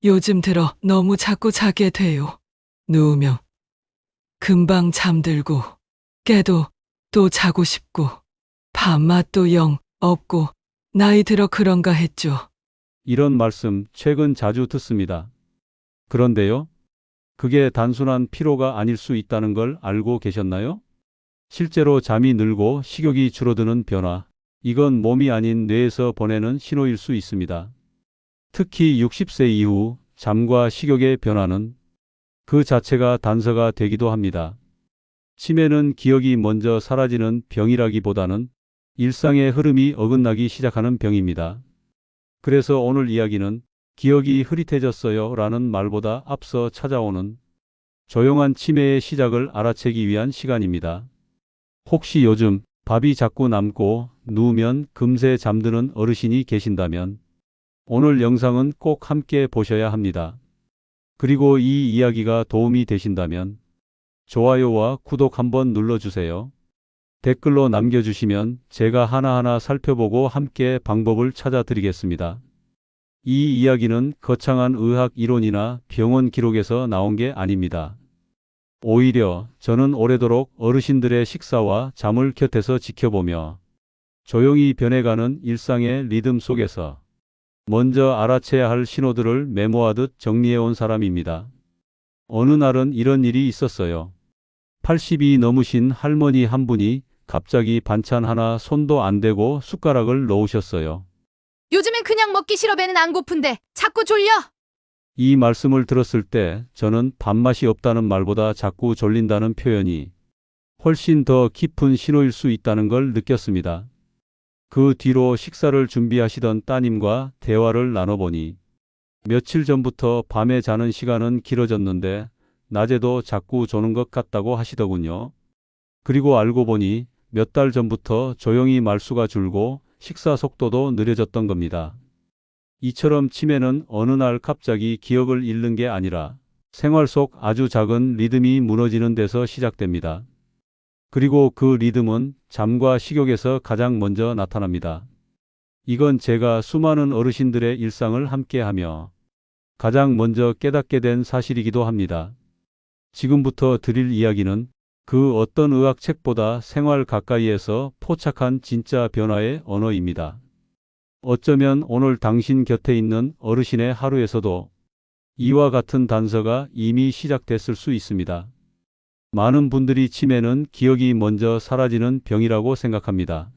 요즘 들어 너무 자꾸 자게 돼요. 누우면 금방 잠들고 깨도 또 자고 싶고 밥맛도 영 없고 나이 들어 그런가 했죠. 이런 말씀 최근 자주 듣습니다. 그런데요, 그게 단순한 피로가 아닐 수 있다는 걸 알고 계셨나요? 실제로 잠이 늘고 식욕이 줄어드는 변화, 이건 몸이 아닌 뇌에서 보내는 신호일 수 있습니다. 특히 60세 이후 잠과 식욕의 변화는 그 자체가 단서가 되기도 합니다. 치매는 기억이 먼저 사라지는 병이라기보다는 일상의 흐름이 어긋나기 시작하는 병입니다. 그래서 오늘 이야기는 기억이 흐릿해졌어요 라는 말보다 앞서 찾아오는 조용한 치매의 시작을 알아채기 위한 시간입니다. 혹시 요즘 밥이 자꾸 남고 누우면 금세 잠드는 어르신이 계신다면 오늘 영상은 꼭 함께 보셔야 합니다. 그리고 이 이야기가 도움이 되신다면 좋아요와 구독 한번 눌러주세요. 댓글로 남겨주시면 제가 하나하나 살펴보고 함께 방법을 찾아드리겠습니다. 이 이야기는 거창한 의학 이론이나 병원 기록에서 나온 게 아닙니다. 오히려 저는 오래도록 어르신들의 식사와 잠을 곁에서 지켜보며 조용히 변해가는 일상의 리듬 속에서 먼저 알아채야 할 신호들을 메모하듯 정리해온 사람입니다. 어느 날은 이런 일이 있었어요. 80이 넘으신 할머니 한 분이 갑자기 반찬 하나 손도 안 대고 숟가락을 놓으셨어요. 요즘엔 그냥 먹기 싫어. 배는 안 고픈데 자꾸 졸려. 이 말씀을 들었을 때 저는 밥맛이 없다는 말보다 자꾸 졸린다는 표현이 훨씬 더 깊은 신호일 수 있다는 걸 느꼈습니다. 그 뒤로 식사를 준비하시던 따님과 대화를 나눠보니 며칠 전부터 밤에 자는 시간은 길어졌는데 낮에도 자꾸 조는 것 같다고 하시더군요. 그리고 알고 보니 몇 달 전부터 조용히 말수가 줄고 식사 속도도 느려졌던 겁니다. 이처럼 치매는 어느 날 갑자기 기억을 잃는 게 아니라 생활 속 아주 작은 리듬이 무너지는 데서 시작됩니다. 그리고 그 리듬은 잠과 식욕에서 가장 먼저 나타납니다. 이건 제가 수많은 어르신들의 일상을 함께하며 가장 먼저 깨닫게 된 사실이기도 합니다. 지금부터 드릴 이야기는 그 어떤 의학책보다 생활 가까이에서 포착한 진짜 변화의 언어입니다. 어쩌면 오늘 당신 곁에 있는 어르신의 하루에서도 이와 같은 단서가 이미 시작됐을 수 있습니다. 많은 분들이 치매는 기억이 먼저 사라지는 병이라고 생각합니다.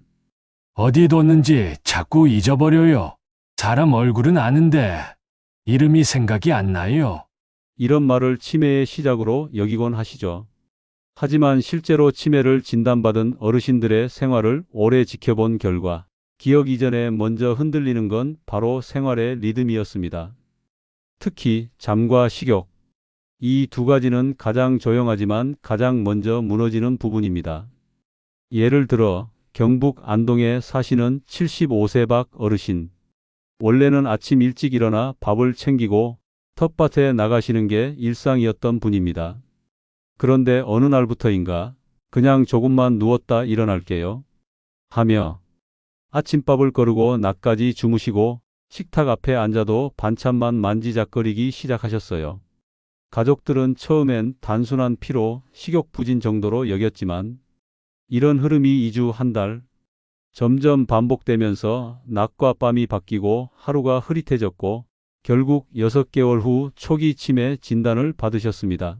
어디 뒀는지 자꾸 잊어버려요. 사람 얼굴은 아는데 이름이 생각이 안 나요. 이런 말을 치매의 시작으로 여기곤 하시죠. 하지만 실제로 치매를 진단받은 어르신들의 생활을 오래 지켜본 결과 기억 이전에 먼저 흔들리는 건 바로 생활의 리듬이었습니다. 특히 잠과 식욕, 이 두 가지는 가장 조용하지만 가장 먼저 무너지는 부분입니다. 예를 들어 경북 안동에 사시는 75세 박 어르신. 원래는 아침 일찍 일어나 밥을 챙기고 텃밭에 나가시는 게 일상이었던 분입니다. 그런데 어느 날부터인가 그냥 조금만 누웠다 일어날게요 하며 아침밥을 거르고 낮까지 주무시고 식탁 앞에 앉아도 반찬만 만지작거리기 시작하셨어요. 가족들은 처음엔 단순한 피로, 식욕 부진 정도로 여겼지만 이런 흐름이 2주, 한 달, 점점 반복되면서 낮과 밤이 바뀌고 하루가 흐릿해졌고 결국 6개월 후 초기 치매 진단을 받으셨습니다.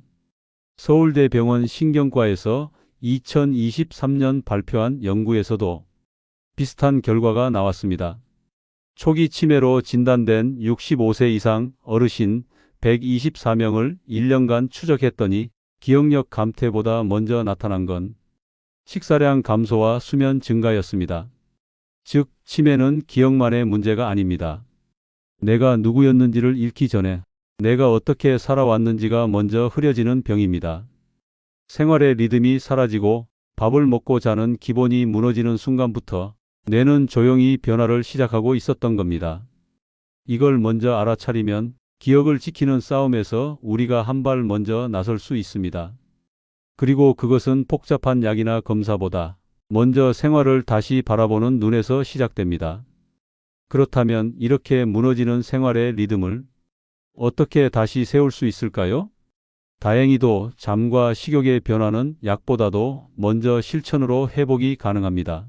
서울대병원 신경과에서 2023년 발표한 연구에서도 비슷한 결과가 나왔습니다. 초기 치매로 진단된 65세 이상 어르신 124명을 1년간 추적했더니 기억력 감퇴보다 먼저 나타난 건 식사량 감소와 수면 증가였습니다. 즉, 치매는 기억만의 문제가 아닙니다. 내가 누구였는지를 잃기 전에 내가 어떻게 살아왔는지가 먼저 흐려지는 병입니다. 생활의 리듬이 사라지고 밥을 먹고 자는 기본이 무너지는 순간부터 뇌는 조용히 변화를 시작하고 있었던 겁니다. 이걸 먼저 알아차리면 기억을 지키는 싸움에서 우리가 한 발 먼저 나설 수 있습니다. 그리고 그것은 복잡한 약이나 검사보다 먼저 생활을 다시 바라보는 눈에서 시작됩니다. 그렇다면 이렇게 무너지는 생활의 리듬을 어떻게 다시 세울 수 있을까요? 다행히도 잠과 식욕의 변화는 약보다도 먼저 실천으로 회복이 가능합니다.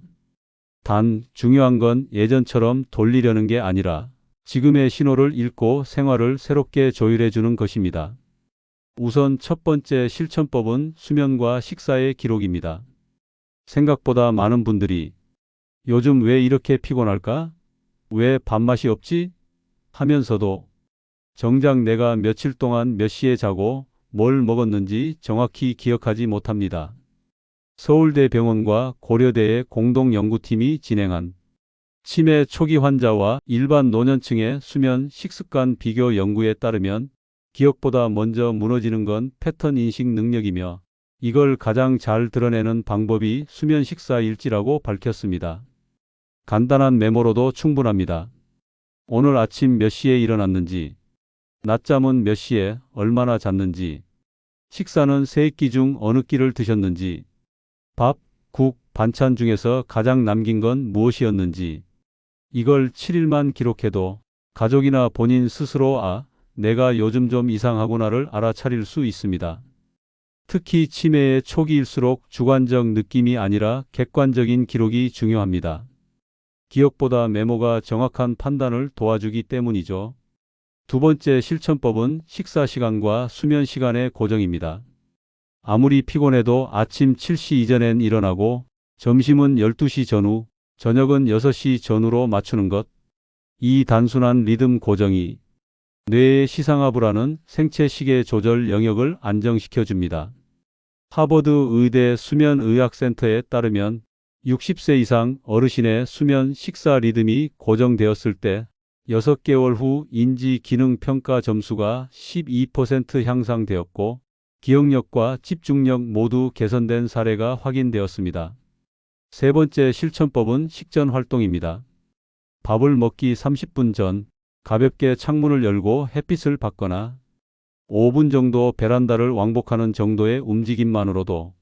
단, 중요한 건 예전처럼 돌리려는 게 아니라 지금의 신호를 읽고 생활을 새롭게 조율해 주는 것입니다. 우선 첫 번째 실천법은 수면과 식사의 기록입니다. 생각보다 많은 분들이 요즘 왜 이렇게 피곤할까? 왜 밥맛이 없지? 하면서도 정작 내가 며칠 동안 몇 시에 자고 뭘 먹었는지 정확히 기억하지 못합니다. 서울대병원과 고려대의 공동연구팀이 진행한 치매 초기 환자와 일반 노년층의 수면 식습관 비교 연구에 따르면 기억보다 먼저 무너지는 건 패턴 인식 능력이며 이걸 가장 잘 드러내는 방법이 수면 식사일지라고 밝혔습니다. 간단한 메모로도 충분합니다. 오늘 아침 몇 시에 일어났는지, 낮잠은 몇 시에 얼마나 잤는지, 식사는 세 끼 중 어느 끼를 드셨는지, 밥, 국, 반찬 중에서 가장 남긴 건 무엇이었는지, 이걸 7일만 기록해도 가족이나 본인 스스로 내가 요즘 좀 이상하구나를 알아차릴 수 있습니다. 특히 치매의 초기일수록 주관적 느낌이 아니라 객관적인 기록이 중요합니다. 기억보다 메모가 정확한 판단을 도와주기 때문이죠. 두 번째 실천법은 식사 시간과 수면 시간의 고정입니다. 아무리 피곤해도 아침 7시 이전엔 일어나고 점심은 12시 전후, 저녁은 6시 전후로 맞추는 것. 이 단순한 리듬 고정이 뇌의 시상하부라는 생체 시계 조절 영역을 안정시켜 줍니다. 하버드 의대 수면의학센터에 따르면 60세 이상 어르신의 수면 식사 리듬이 고정되었을 때 6개월 후 인지 기능 평가 점수가 12% 향상되었고 기억력과 집중력 모두 개선된 사례가 확인되었습니다. 세 번째 실천법은 식전 활동입니다. 밥을 먹기 30분 전 가볍게 창문을 열고 햇빛을 받거나 5분 정도 베란다를 왕복하는 정도의 움직임만으로도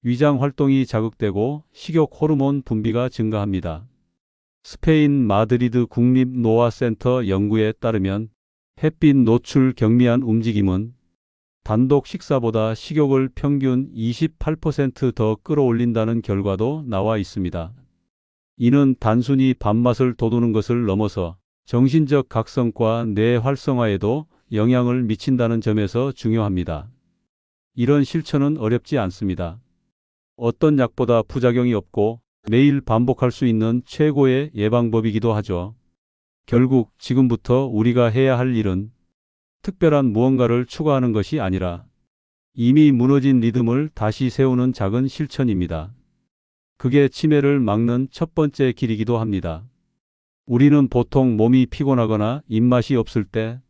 위장 활동이 자극되고 식욕 호르몬 분비가 증가합니다. 스페인 마드리드 국립노화센터 연구에 따르면 햇빛 노출 경미한 움직임은 단독 식사보다 식욕을 평균 28% 더 끌어올린다는 결과도 나와 있습니다. 이는 단순히 밥맛을 돋우는 것을 넘어서 정신적 각성과 뇌 활성화에도 영향을 미친다는 점에서 중요합니다. 이런 실천은 어렵지 않습니다. 어떤 약보다 부작용이 없고 매일 반복할 수 있는 최고의 예방법이기도 하죠. 결국 지금부터 우리가 해야 할 일은 특별한 무언가를 추가하는 것이 아니라 이미 무너진 리듬을 다시 세우는 작은 실천입니다. 그게 치매를 막는 첫 번째 길이기도 합니다. 우리는 보통 몸이 피곤하거나 입맛이 없을 때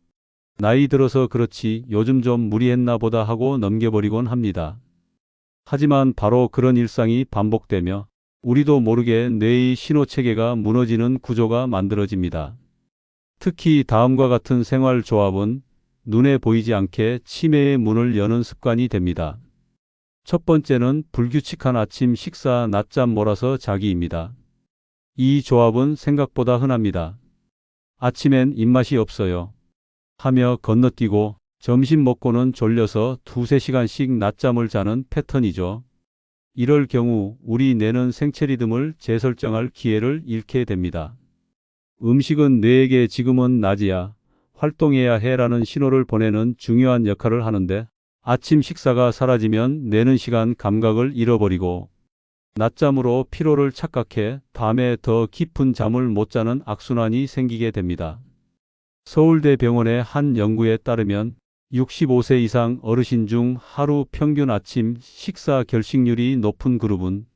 나이 들어서 그렇지 요즘 좀 무리했나 보다 하고 넘겨버리곤 합니다. 하지만 바로 그런 일상이 반복되며 우리도 모르게 뇌의 신호체계가 무너지는 구조가 만들어집니다. 특히 다음과 같은 생활 조합은 눈에 보이지 않게 치매의 문을 여는 습관이 됩니다. 첫 번째는 불규칙한 아침 식사 낮잠 몰아서 자기입니다. 이 조합은 생각보다 흔합니다. 아침엔 입맛이 없어요 하며 건너뛰고 점심 먹고는 졸려서 2~3시간씩 낮잠을 자는 패턴이죠. 이럴 경우 우리 뇌는 생체 리듬을 재설정할 기회를 잃게 됩니다. 음식은 뇌에게 지금은 낮이야, 활동해야 해라는 신호를 보내는 중요한 역할을 하는데 아침 식사가 사라지면 뇌는 시간 감각을 잃어버리고 낮잠으로 피로를 착각해 밤에 더 깊은 잠을 못 자는 악순환이 생기게 됩니다. 서울대병원의 한 연구에 따르면 65세 이상 어르신 중 하루 평균 아침 식사 결식률이 높은 그룹은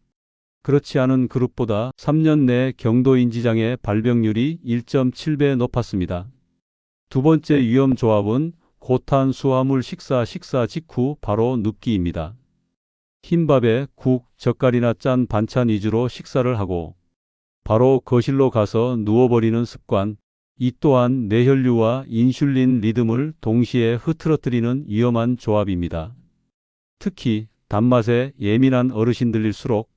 그렇지 않은 그룹보다 3년 내 경도인지장애 발병률이 1.7배 높았습니다. 두 번째 위험 조합은 고탄수화물 식사 직후 바로 눕기입니다. 흰밥에 국, 젓갈이나 짠 반찬 위주로 식사를 하고 바로 거실로 가서 누워버리는 습관, 이 또한 뇌혈류와 인슐린 리듬을 동시에 흐트러뜨리는 위험한 조합입니다. 특히 단맛에 예민한 어르신들일수록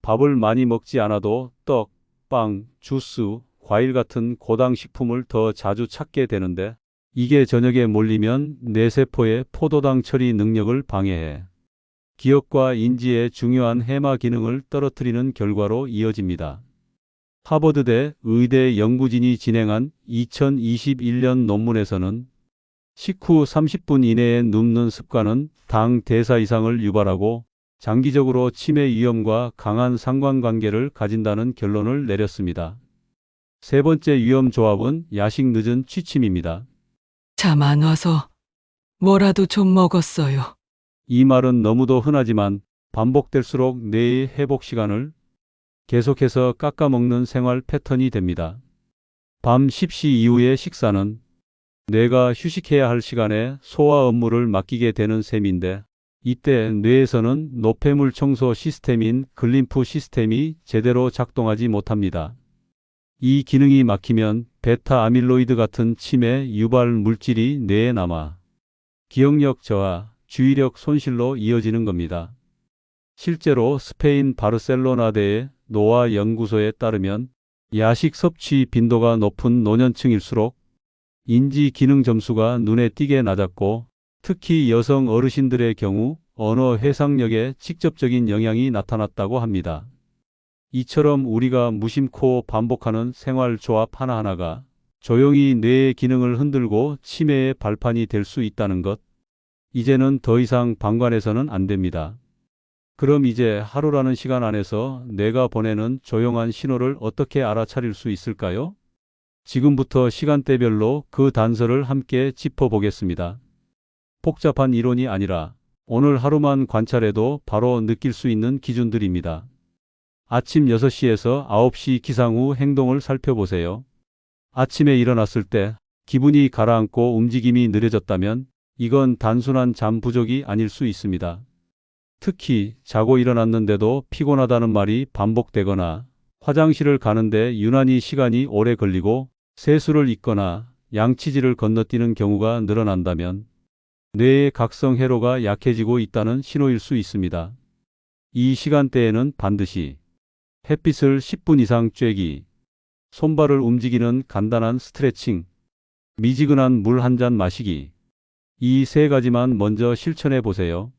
밥을 많이 먹지 않아도 떡, 빵, 주스, 과일 같은 고당 식품을 더 자주 찾게 되는데 이게 저녁에 몰리면 뇌세포의 포도당 처리 능력을 방해해 기억과 인지의 중요한 해마 기능을 떨어뜨리는 결과로 이어집니다. 하버드대 의대 연구진이 진행한 2021년 논문에서는 식후 30분 이내에 눕는 습관은 당 대사 이상을 유발하고 장기적으로 치매 위험과 강한 상관관계를 가진다는 결론을 내렸습니다. 세 번째 위험 조합은 야식 늦은 취침입니다. 잠 안 와서 뭐라도 좀 먹었어요. 이 말은 너무도 흔하지만 반복될수록 뇌의 회복 시간을 계속해서 깎아먹는 생활 패턴이 됩니다. 밤 10시 이후의 식사는 뇌가 휴식해야 할 시간에 소화 업무를 맡기게 되는 셈인데 이때 뇌에서는 노폐물 청소 시스템인 글림프 시스템이 제대로 작동하지 못합니다. 이 기능이 막히면 베타 아밀로이드 같은 치매 유발 물질이 뇌에 남아 기억력 저하, 주의력 손실로 이어지는 겁니다. 실제로 스페인 바르셀로나대의 노아 연구소에 따르면 야식 섭취 빈도가 높은 노년층일수록 인지 기능 점수가 눈에 띄게 낮았고 특히 여성 어르신들의 경우 언어 회상력에 직접적인 영향이 나타났다고 합니다. 이처럼 우리가 무심코 반복하는 생활 조합 하나하나가 조용히 뇌의 기능을 흔들고 치매의 발판이 될 수 있다는 것. 이제는 더 이상 방관해서는 안 됩니다. 그럼 이제 하루라는 시간 안에서 뇌가 보내는 조용한 신호를 어떻게 알아차릴 수 있을까요? 지금부터 시간대별로 그 단서를 함께 짚어보겠습니다. 복잡한 이론이 아니라 오늘 하루만 관찰해도 바로 느낄 수 있는 기준들입니다. 아침 6시에서 9시 기상 후 행동을 살펴보세요. 아침에 일어났을 때 기분이 가라앉고 움직임이 느려졌다면 이건 단순한 잠 부족이 아닐 수 있습니다. 특히 자고 일어났는데도 피곤하다는 말이 반복되거나 화장실을 가는데 유난히 시간이 오래 걸리고 세수를 잊거나 양치질을 건너뛰는 경우가 늘어난다면 뇌의 각성 회로가 약해지고 있다는 신호일 수 있습니다. 이 시간대에는 반드시 햇빛을 10분 이상 쬐기, 손발을 움직이는 간단한 스트레칭, 미지근한 물 한 잔 마시기. 이 세 가지만 먼저 실천해 보세요.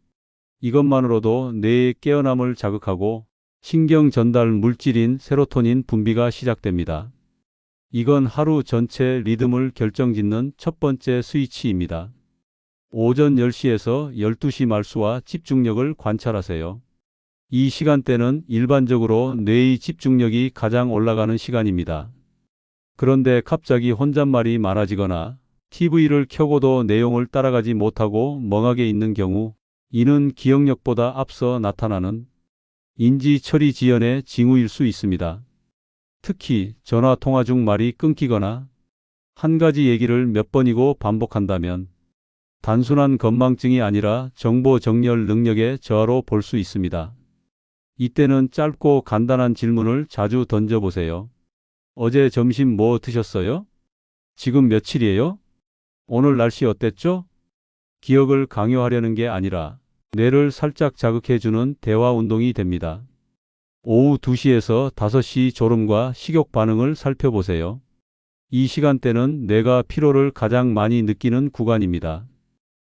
이것만으로도 뇌의 깨어남을 자극하고 신경 전달 물질인 세로토닌 분비가 시작됩니다. 이건 하루 전체 리듬을 결정짓는 첫 번째 스위치입니다. 오전 10시에서 12시 말수와 집중력을 관찰하세요. 이 시간대는 일반적으로 뇌의 집중력이 가장 올라가는 시간입니다. 그런데 갑자기 혼잣말이 많아지거나 TV를 켜고도 내용을 따라가지 못하고 멍하게 있는 경우 이는 기억력보다 앞서 나타나는 인지 처리 지연의 징후일 수 있습니다. 특히 전화 통화 중 말이 끊기거나 한 가지 얘기를 몇 번이고 반복한다면 단순한 건망증이 아니라 정보 정렬 능력의 저하로 볼 수 있습니다. 이때는 짧고 간단한 질문을 자주 던져보세요. 어제 점심 뭐 드셨어요? 지금 며칠이에요? 오늘 날씨 어땠죠? 기억을 강요하려는 게 아니라 뇌를 살짝 자극해주는 대화 운동이 됩니다. 오후 2시에서 5시 졸음과 식욕 반응을 살펴보세요. 이 시간대는 뇌가 피로를 가장 많이 느끼는 구간입니다.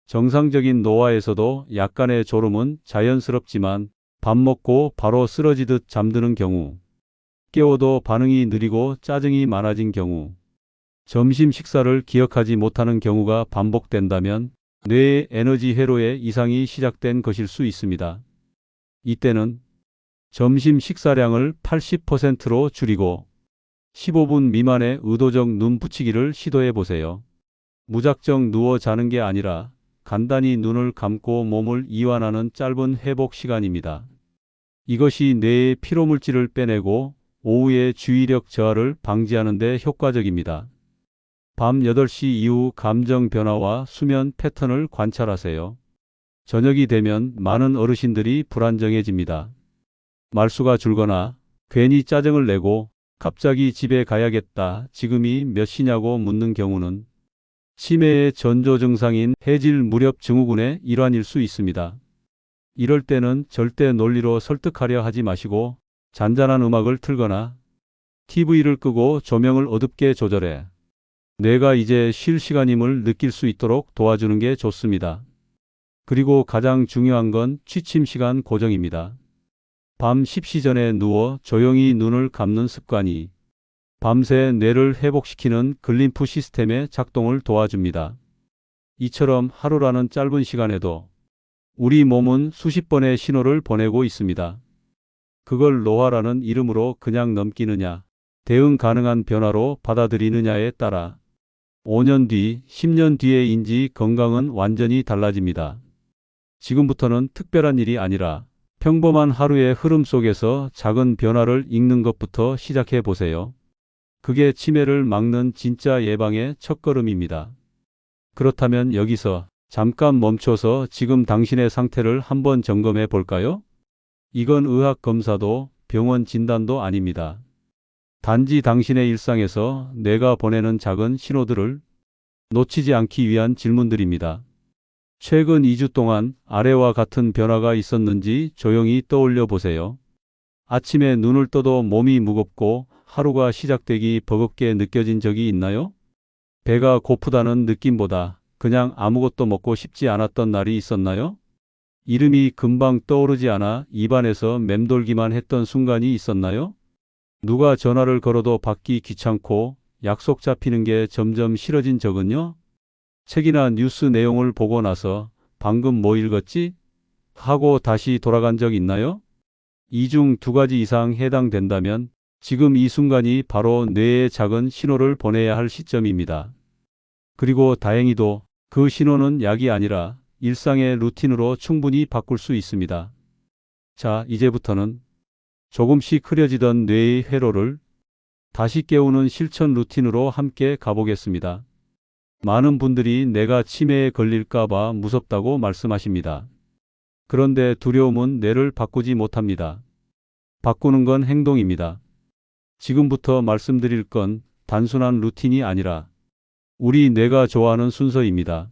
정상적인 노화에서도 약간의 졸음은 자연스럽지만 밥 먹고 바로 쓰러지듯 잠드는 경우, 깨워도 반응이 느리고 짜증이 많아진 경우, 점심 식사를 기억하지 못하는 경우가 반복된다면 뇌의 에너지 회로에 이상이 시작된 것일 수 있습니다. 이때는 점심 식사량을 80%로 줄이고 15분 미만의 의도적 눈 붙이기를 시도해 보세요. 무작정 누워 자는 게 아니라 간단히 눈을 감고 몸을 이완하는 짧은 회복 시간입니다. 이것이 뇌의 피로물질을 빼내고 오후의 주의력 저하를 방지하는 데 효과적입니다. 밤 8시 이후 감정 변화와 수면 패턴을 관찰하세요. 저녁이 되면 많은 어르신들이 불안정해집니다. 말수가 줄거나 괜히 짜증을 내고 갑자기 집에 가야겠다, 지금이 몇 시냐고 묻는 경우는 치매의 전조 증상인 해질 무렵 증후군의 일환일 수 있습니다. 이럴 때는 절대 논리로 설득하려 하지 마시고 잔잔한 음악을 틀거나 TV를 끄고 조명을 어둡게 조절해 뇌가 이제 쉴 시간임을 느낄 수 있도록 도와주는 게 좋습니다. 그리고 가장 중요한 건 취침 시간 고정입니다. 밤 10시 전에 누워 조용히 눈을 감는 습관이 밤새 뇌를 회복시키는 글림프 시스템의 작동을 도와줍니다. 이처럼 하루라는 짧은 시간에도 우리 몸은 수십 번의 신호를 보내고 있습니다. 그걸 노화라는 이름으로 그냥 넘기느냐, 대응 가능한 변화로 받아들이느냐에 따라 5년 뒤, 10년 뒤에인지 건강은 완전히 달라집니다. 지금부터는 특별한 일이 아니라 평범한 하루의 흐름 속에서 작은 변화를 읽는 것부터 시작해 보세요. 그게 치매를 막는 진짜 예방의 첫걸음입니다. 그렇다면 여기서 잠깐 멈춰서 지금 당신의 상태를 한번 점검해 볼까요? 이건 의학 검사도 병원 진단도 아닙니다. 단지 당신의 일상에서 뇌가 보내는 작은 신호들을 놓치지 않기 위한 질문들입니다. 최근 2주 동안 아래와 같은 변화가 있었는지 조용히 떠올려 보세요. 아침에 눈을 떠도 몸이 무겁고 하루가 시작되기 버겁게 느껴진 적이 있나요? 배가 고프다는 느낌보다 그냥 아무것도 먹고 싶지 않았던 날이 있었나요? 이름이 금방 떠오르지 않아 입안에서 맴돌기만 했던 순간이 있었나요? 누가 전화를 걸어도 받기 귀찮고 약속 잡히는 게 점점 싫어진 적은요? 책이나 뉴스 내용을 보고 나서 방금 뭐 읽었지? 하고 다시 돌아간 적 있나요? 이 중 두 가지 이상 해당된다면 지금 이 순간이 바로 뇌에 작은 신호를 보내야 할 시점입니다. 그리고 다행히도 그 신호는 약이 아니라 일상의 루틴으로 충분히 바꿀 수 있습니다. 자, 이제부터는 조금씩 흐려지던 뇌의 회로를 다시 깨우는 실천 루틴으로 함께 가보겠습니다. 많은 분들이 내가 치매에 걸릴까봐 무섭다고 말씀하십니다. 그런데 두려움은 뇌를 바꾸지 못합니다. 바꾸는 건 행동입니다. 지금부터 말씀드릴 건 단순한 루틴이 아니라 우리 뇌가 좋아하는 순서입니다.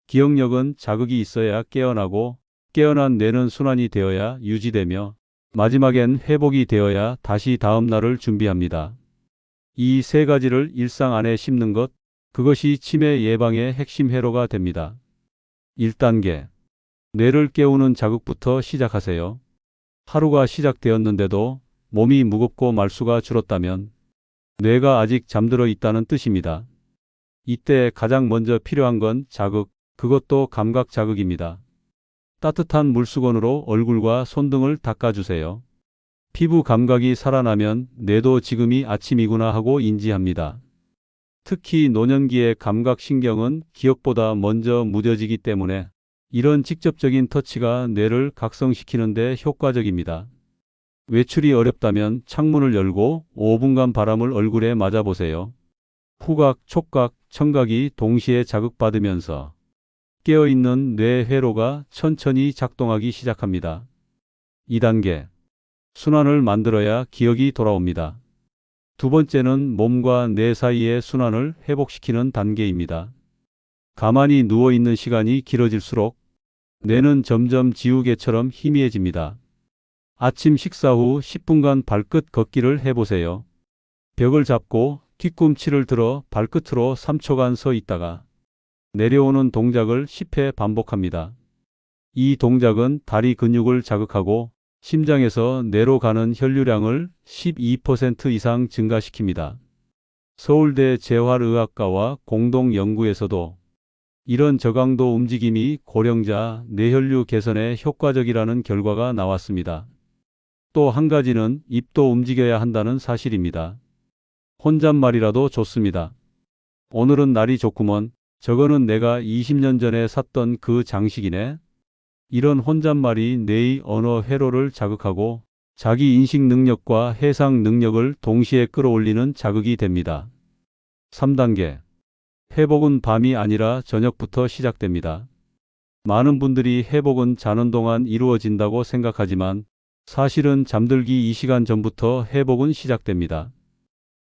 기억력은 자극이 있어야 깨어나고 깨어난 뇌는 순환이 되어야 유지되며 마지막엔 회복이 되어야 다시 다음 날을 준비합니다. 이 세 가지를 일상 안에 심는 것, 그것이 치매 예방의 핵심 회로가 됩니다. 1단계. 뇌를 깨우는 자극부터 시작하세요. 하루가 시작되었는데도 몸이 무겁고 말수가 줄었다면 뇌가 아직 잠들어 있다는 뜻입니다. 이때 가장 먼저 필요한 건 자극, 그것도 감각 자극입니다. 따뜻한 물수건으로 얼굴과 손등을 닦아주세요. 피부 감각이 살아나면 뇌도 지금이 아침이구나 하고 인지합니다. 특히 노년기의 감각신경은 기억보다 먼저 무뎌지기 때문에 이런 직접적인 터치가 뇌를 각성시키는 데 효과적입니다. 외출이 어렵다면 창문을 열고 5분간 바람을 얼굴에 맞아보세요. 후각, 촉각, 청각이 동시에 자극받으면서 깨어있는 뇌 회로가 천천히 작동하기 시작합니다. 2단계. 순환을 만들어야 기억이 돌아옵니다. 두 번째는 몸과 뇌 사이의 순환을 회복시키는 단계입니다. 가만히 누워있는 시간이 길어질수록 뇌는 점점 지우개처럼 희미해집니다. 아침 식사 후 10분간 발끝 걷기를 해보세요. 벽을 잡고 뒤꿈치를 들어 발끝으로 3초간 서 있다가 내려오는 동작을 10회 반복합니다. 이 동작은 다리 근육을 자극하고 심장에서 뇌로 가는 혈류량을 12% 이상 증가시킵니다. 서울대 재활의학과와 공동 연구에서도 이런 저강도 움직임이 고령자 뇌혈류 개선에 효과적이라는 결과가 나왔습니다. 또 한 가지는 입도 움직여야 한다는 사실입니다. 혼잣말이라도 좋습니다. 오늘은 날이 좋구먼. 저거는 내가 20년 전에 샀던 그 장식이네. 이런 혼잣말이 뇌의 언어 회로를 자극하고 자기 인식 능력과 해상 능력을 동시에 끌어올리는 자극이 됩니다. 3단계. 회복은 밤이 아니라 저녁부터 시작됩니다. 많은 분들이 회복은 자는 동안 이루어진다고 생각하지만 사실은 잠들기 2시간 전부터 회복은 시작됩니다.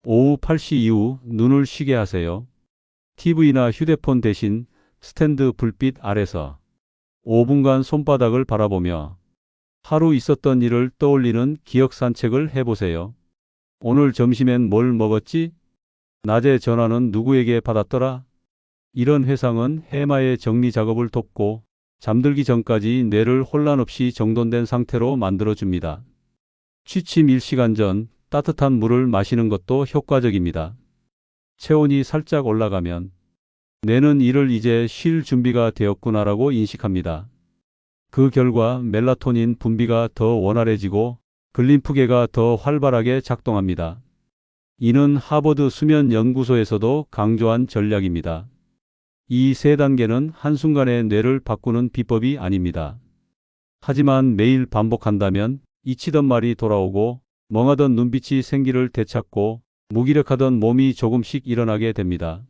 오후 8시 이후 눈을 쉬게 하세요. TV나 휴대폰 대신 스탠드 불빛 아래서 5분간 손바닥을 바라보며 하루 있었던 일을 떠올리는 기억 산책을 해보세요. 오늘 점심엔 뭘 먹었지? 낮에 전화는 누구에게 받았더라? 이런 회상은 해마의 정리 작업을 돕고 잠들기 전까지 뇌를 혼란 없이 정돈된 상태로 만들어줍니다. 취침 1시간 전 따뜻한 물을 마시는 것도 효과적입니다. 체온이 살짝 올라가면 뇌는 이를 이제 쉴 준비가 되었구나라고 인식합니다. 그 결과 멜라토닌 분비가 더 원활해지고 글림프계가 더 활발하게 작동합니다. 이는 하버드 수면 연구소에서도 강조한 전략입니다. 이 세 단계는 한순간에 뇌를 바꾸는 비법이 아닙니다. 하지만 매일 반복한다면 잊히던 말이 돌아오고 멍하던 눈빛이 생기를 되찾고 무기력하던 몸이 조금씩 일어나게 됩니다.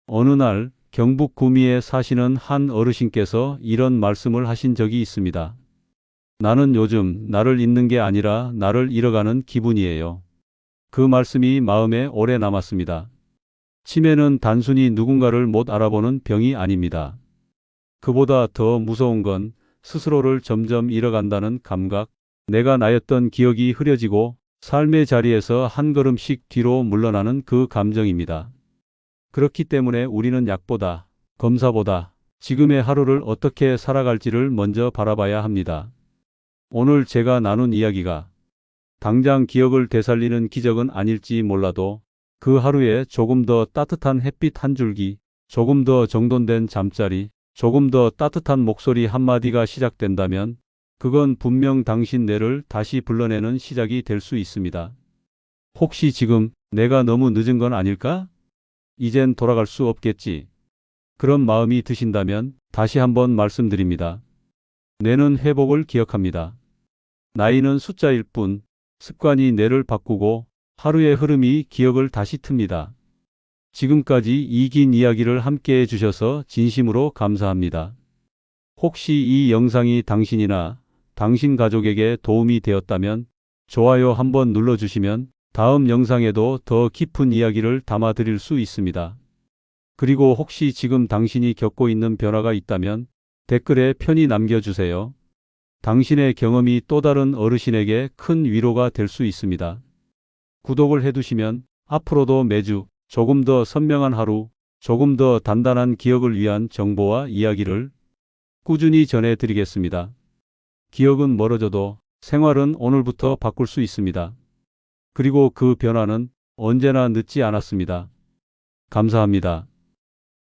어느 날 경북 구미에 사시는 한 어르신께서 이런 말씀을 하신 적이 있습니다. 나는 요즘 나를 잊는 게 아니라 나를 잃어가는 기분이에요. 그 말씀이 마음에 오래 남았습니다. 치매는 단순히 누군가를 못 알아보는 병이 아닙니다. 그보다 더 무서운 건 스스로를 점점 잃어간다는 감각, 내가 나였던 기억이 흐려지고 삶의 자리에서 한 걸음씩 뒤로 물러나는 그 감정입니다. 그렇기 때문에 우리는 약보다, 검사보다 지금의 하루를 어떻게 살아갈지를 먼저 바라봐야 합니다. 오늘 제가 나눈 이야기가 당장 기억을 되살리는 기적은 아닐지 몰라도 그 하루에 조금 더 따뜻한 햇빛 한 줄기, 조금 더 정돈된 잠자리, 조금 더 따뜻한 목소리 한마디가 시작된다면 그건 분명 당신 뇌를 다시 불러내는 시작이 될 수 있습니다. 혹시 지금 내가 너무 늦은 건 아닐까? 이젠 돌아갈 수 없겠지. 그런 마음이 드신다면 다시 한번 말씀드립니다. 뇌는 회복을 기억합니다. 나이는 숫자일 뿐 습관이 뇌를 바꾸고 하루의 흐름이 기억을 다시 틉니다. 지금까지 이 긴 이야기를 함께 해주셔서 진심으로 감사합니다. 혹시 이 영상이 당신이나 당신 가족에게 도움이 되었다면 좋아요 한번 눌러주시면 다음 영상에도 더 깊은 이야기를 담아드릴 수 있습니다. 그리고 혹시 지금 당신이 겪고 있는 변화가 있다면 댓글에 편히 남겨주세요. 당신의 경험이 또 다른 어르신에게 큰 위로가 될 수 있습니다. 구독을 해두시면 앞으로도 매주 조금 더 선명한 하루, 조금 더 단단한 기억을 위한 정보와 이야기를 꾸준히 전해드리겠습니다. 기억은 멀어져도 생활은 오늘부터 바꿀 수 있습니다. 그리고 그 변화는 언제나 늦지 않았습니다. 감사합니다.